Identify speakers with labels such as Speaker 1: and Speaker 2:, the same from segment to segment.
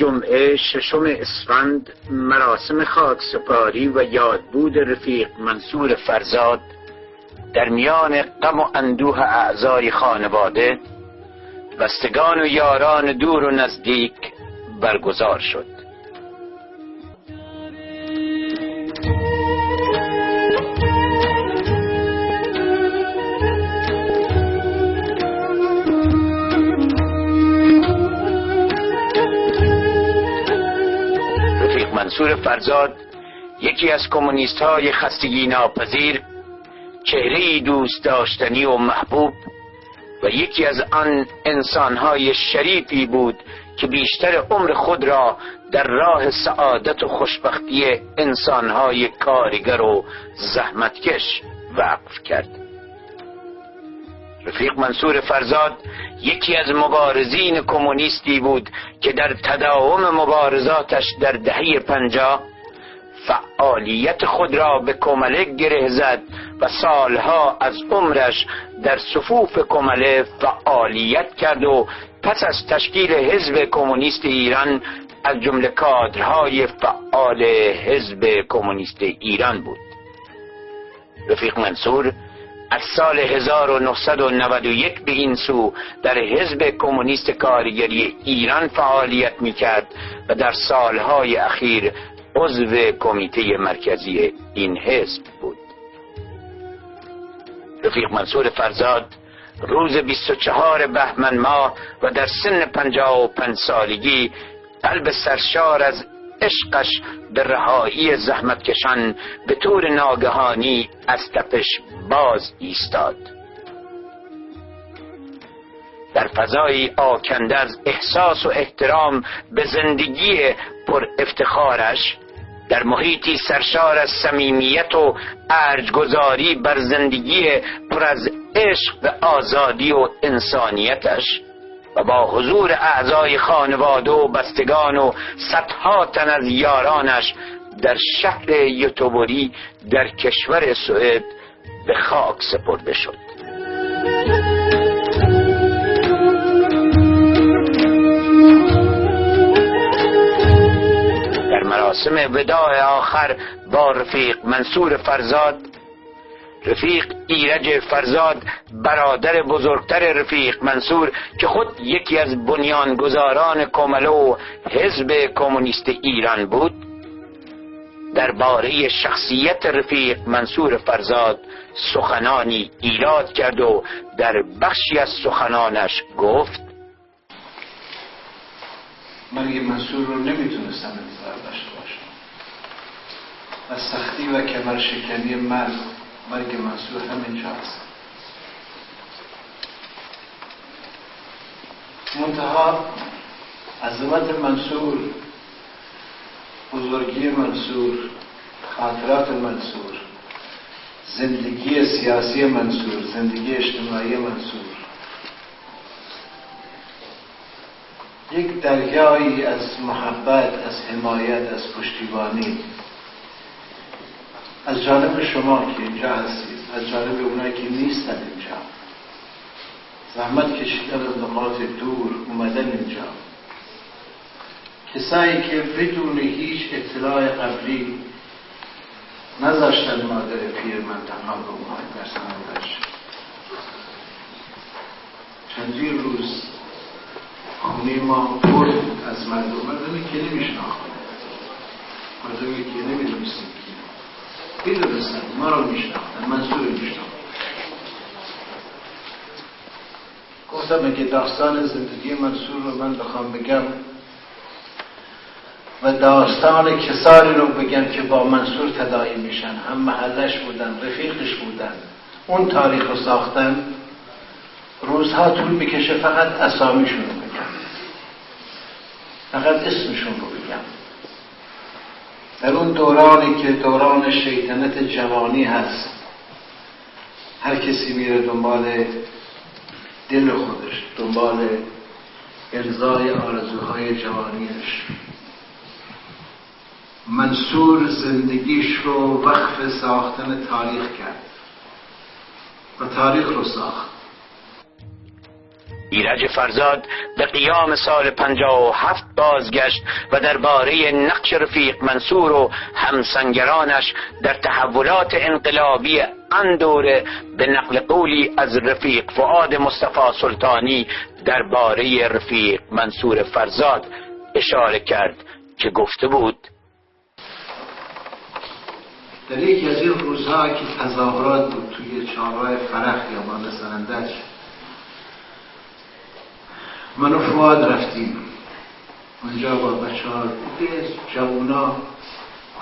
Speaker 1: جمعه 6 اسفند مراسم خاکسپاری و یادبود رفیق منصور فرزاد در میان غم و اندوه اعضای خانواده، بستگان و یاران دور و نزدیک برگزار شد. رفیق منصور فرزاد یکی از کمونیست های خستگی ناپذیر، چهره‌ای دوست داشتنی و محبوب و یکی از آن انسانهای شریفی بود که بیشتر عمر خود را در راه سعادت و خوشبختی انسانهای کارگر و زحمتکش وقف کرد. رفیق منصور فرزاد یکی از مبارزین کمونیستی بود که در تداوم مبارزاتش در دهه 50 فعالیت خود را به کمله گره زد و سالها از عمرش در صفوف کمله فعالیت کرد و پس از تشکیل حزب کمونیست ایران از جمله کادرهای فعال حزب کمونیست ایران بود. رفیق منصور از سال 1991 به این سو در حزب کمونیست کارگری ایران فعالیت می‌کرد و در سالهای اخیر عضو کمیته مرکزی این حزب بود. رفیق منصور فرزاد روز 24 بهمن ماه و در سن 55 سالگی قلب سرشار از عشقش به رهایی زحمتکشان به طور ناگهانی از تپش باز ایستاد. در فضای آکنده از احساس و احترام به زندگی پر افتخارش، در محیطی سرشار از صمیمیت و ارجگذاری بر زندگی پر از عشق و آزادی و انسانیتش و با حضور اعضای خانواده و بستگان و صدها تن از یارانش در شهر یوتوبوری در کشور سوئد به خاک سپرده شد. در مراسم وداع آخر با رفیق منصور فرزاد، رفیق ایرج فرزاد برادر بزرگتر رفیق منصور که خود یکی از بنیانگذاران کمله و حزب کمونیست ایران بود، درباره شخصیت رفیق منصور فرزاد سخنانی ایراد کرد و در بخشی از سخنانش گفت:
Speaker 2: من یه منصور رو نمیتونستم انتظار داشته باشم. از سختی و کمرشکنی مرگ منصور همینجاست. منتها عظمت منصور، بزرگی منصور، خاطرات منصور، زندگی سیاسی منصور، زندگی اجتماعی منصور یک دریایی از محبت، از حمایت، از پشتیبانی از جانب شما که اینجا هستید، از جانب اونایی که نیستن اینجا، زحمت کشیدن از نقاط دور اومدن اینجا، کسایی که بدون هیچ اطلاع قبلی نذاشتن مادر پیر من تنها بماند در سمندرش. چندین روز خونه ما پر از مردمی که نمیشناختن، مردمی که نمیدونستن کی میدونستن، ما رو میشناختن، منصور میشناختن. گفتم اگه داستان زندگی منصور رو من بخوام بگم و داستان کسانی رو بگم که با منصور تداعی میشن، هم محلش بودن، رفیقش بودن، اون تاریخ رو ساختن، روزها طول میکشه فقط اسامیشون رو بگم، فقط اسمشون رو بگم. در اون دورانی که دوران شیطنت جوانی هست، هر کسی میره دنبال دل خودش، دنبال ارضای آرزوهای جوانیش. منصور زندگیش رو وقف ساختن تاریخ کرد و تاریخ رو ساخت.
Speaker 1: ایرج فرزاد به قیام سال 57 بازگشت و درباره نقش رفیق منصور و همسنگرانش در تحولات انقلابی آن دوره به نقل قولی از رفیق فؤاد مصطفی سلطانی درباره رفیق منصور فرزاد اشاره کرد که گفته بود:
Speaker 2: در یکی از این روزها که تظاهرات بود توی چهارراه فرح یا بان سرندج، من و فؤاد رفتیم اونجا با بچه‌ها دیگه جوونا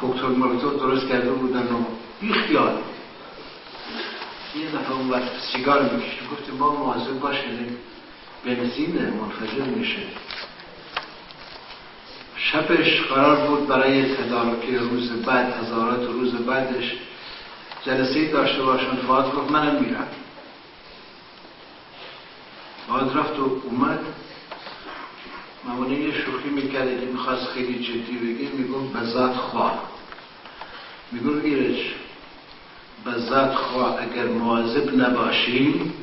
Speaker 2: کوکتل مکتل درست کرده بودن و بی خیال یه نفر اون وقت سیگار میکشید، گفتیم ما مواظب باشیم بنزینه منفجر میشه. شبش قرار بود برای تدارک روز بعد، تظاهرات روز بعدش جلسه‌ای داشته باشن. فؤاد گفت منم میرم. فؤاد رفت و اومد. معمولا یه شوخی میکرده که میخواست خیلی جدی بگه، میگفت به ذات خواه، میگفت ایرج به ذات خواه اگر مواظب نباشیم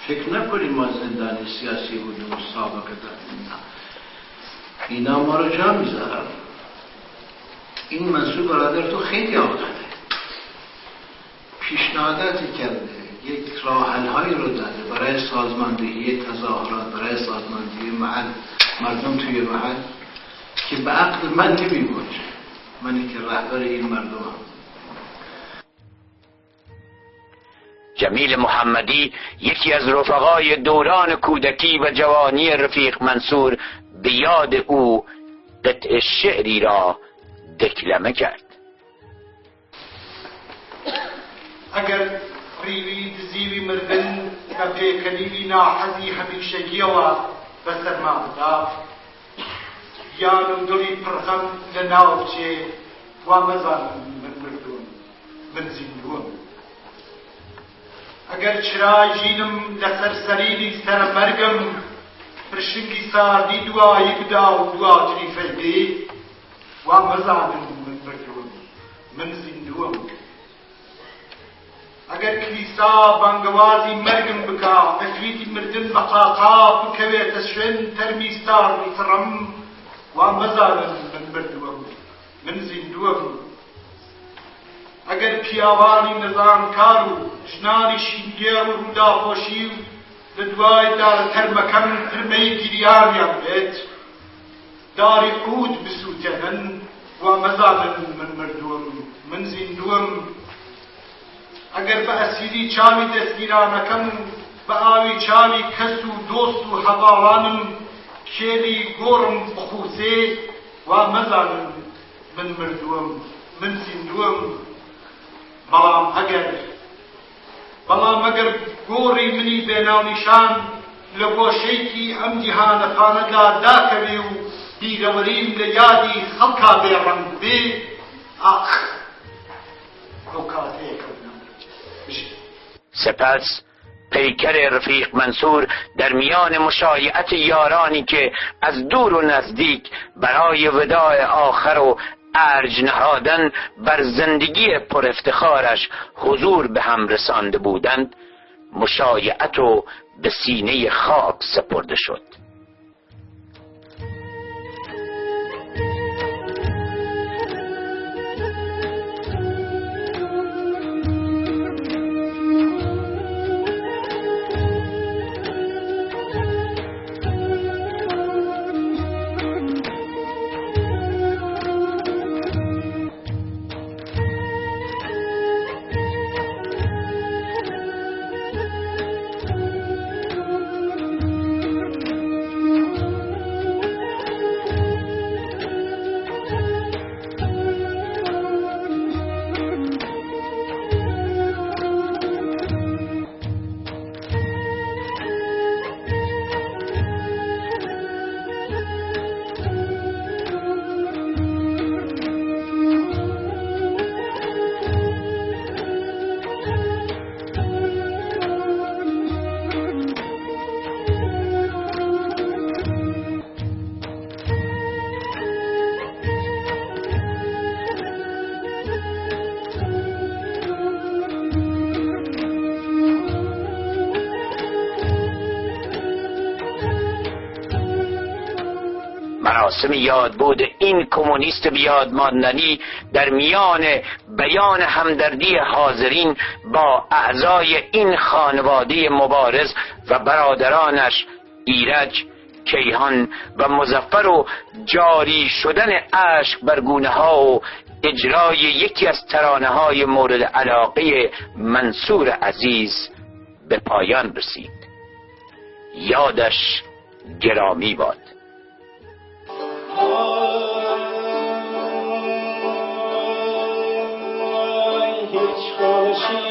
Speaker 2: فکر نکنیم ما زندانی سیاسی بودیم و سابقه داریم. اینا ما رو جا میذارن. این منصور برادر تو خیلی عاقله، پیشنهاداتی کرده، یک راه حل‌هایی رو داده برای سازماندهی تظاهرات، برای سازماندهی مردم توی محل که به عقل من نمی‌گنجه، منی که رهبر این مردمم.
Speaker 1: جمیل محمدی یکی از رفقای دوران کودکی و جوانی رفیق منصور به یاد او قطع شعری را دکلمه کرد:
Speaker 3: اگر ریوی دزیوی مردن و پیکلیوی ناحزی همیشگیەوە بەسەرماندا، یان و دڵی پڕخەم لە ناوچێ وا مەزانم من مردووم، من زیندووم. ئەگەر چرای ژینم لەسەر سەرینی سەرمەرگم، پرشنگی ساردی دوایی بدا و دواتری فەیدێ، وا مەزانم من مردووم، من زیندووم. ئەگەر کلیسا بانگەوازی مەرگم بکا، دەکویتی مردن بە قاقا بکەوێتە شوێن تەرمی ساردی فڕم، وا مەزانم من مردووم، من زیندووم. ئەگەر پیاوانی نەزانکار و ژنانی شینگێڕ و ڕووداپۆشی و لە دوای دارە تەرمەکەم ترمەی گریانیان بێت، داری عود بسووتێنن، وا مەزانن من مردووم، من زیندووم. ئەگەر بە ئەسیری چاوی دەستگیرانەکەم و بە ئاوی چاوی کەس و دۆست و هەواڵانم کێلی گۆڕم بخووسێ، وا مەزانن من مردووم، من زیندووم. بەڵام ئەگەر گۆڕی منی بێناونیشان لە گۆشەیەکی ئەم جیهانەفانەدا داکەوێ و بیرەوەریم لە یادی خەڵکا بێڕەنگ بێ، ئاخ ئەو کاتەیەکە
Speaker 1: سپس پیکر رفیق منصور در میان مشایعت یارانی که از دور و نزدیک برای وداع آخر و ارج نهادن بر زندگی پر افتخارش حضور به هم رسانده بودند، مشایعت و به سینه خاک سپرده شد. مراسم یاد بود این کمونیست بیاد ماندنی در میان بیان همدردی حاضرین با اعضای این خانواده مبارز و برادرانش ایرج، کیهان و مظفر و جاری شدن اشک بر گونه ها و اجرای یکی از ترانه های مورد علاقه منصور عزیز به پایان رسید. یادش گرامی باد.
Speaker 4: هیچ خوشی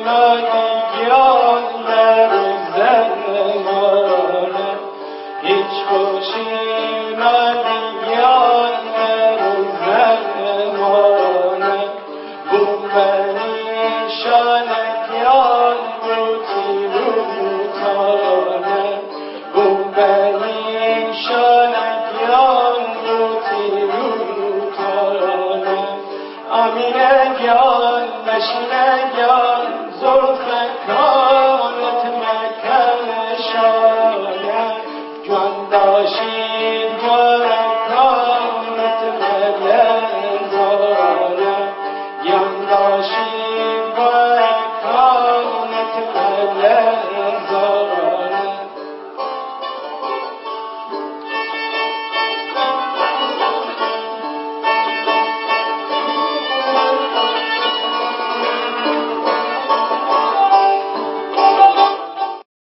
Speaker 4: ندیگیان نروزنمانه، هیچ خوشی ندیگیان نروزنمانه، بومنی شانگیان بوتی روتانه، بومنی شانگیان بوتی روتانه، امینه گیان نشینه گیان